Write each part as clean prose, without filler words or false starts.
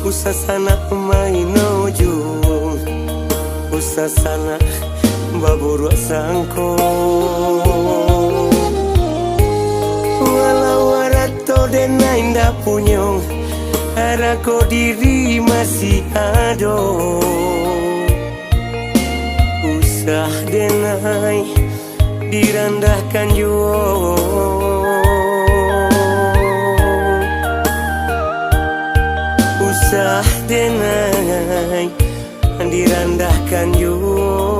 Usa sana mainoju, usa sana baburu sangko. Walau warato denai ndak punya, harako diri masih ada. Usah denai direndahkan jua. Usah denai direndahkan jua.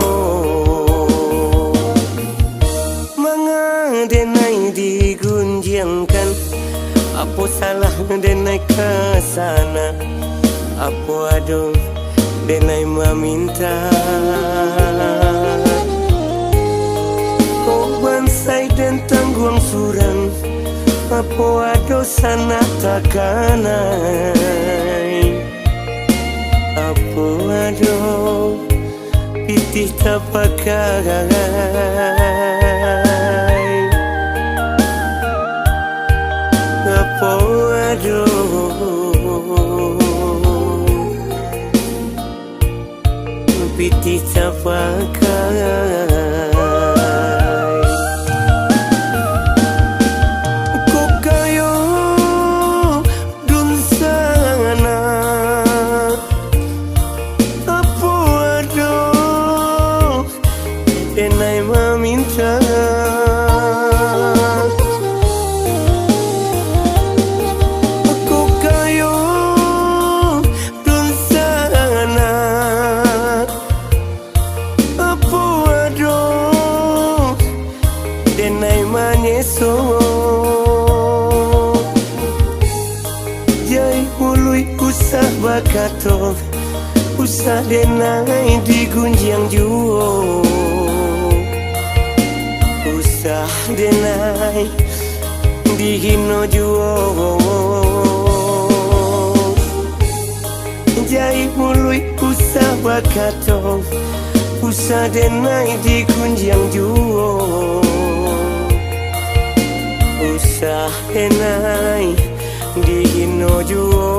Manga denai digunjangkan, apa salah denai ke sana, apa ada denai meminta. Kau bansai dan tanggung surang, apa ada sana takanai. Apa ada pitih tak pakai. Apa ada pitih tak pakai. Denai meminta, aku kayo dun sana, apa ada denai manyeso. Jaiului usah bakato, usah denai digunjang juo. Usah denai dihino juo. Jaiului usah bakato, usah denai digunjang juo. Usah denai dihino juo.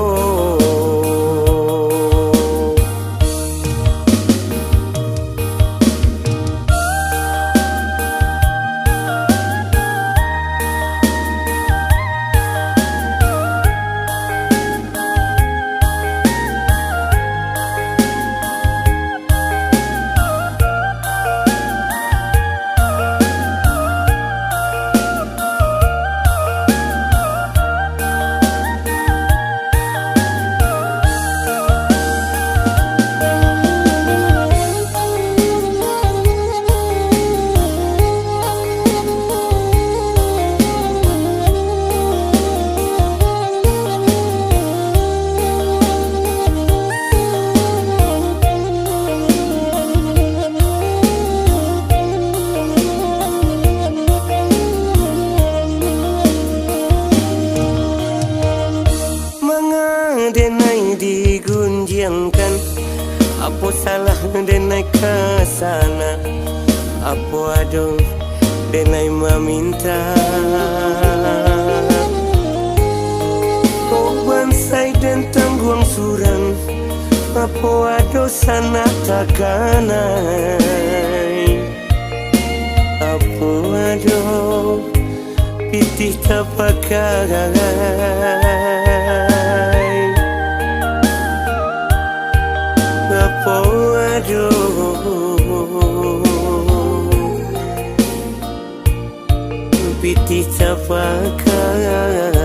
Denai digunjangkan, apa salah denai ke sana, apa ada denai meminta. Kau bansai dan tanggung surang, apa ada sana takanai. Apa ada pitih tak pakai. Apa ada pitih tak pakai.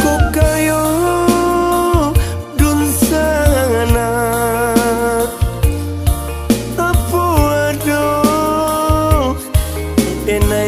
Kau kayo dun sana, apa ada denai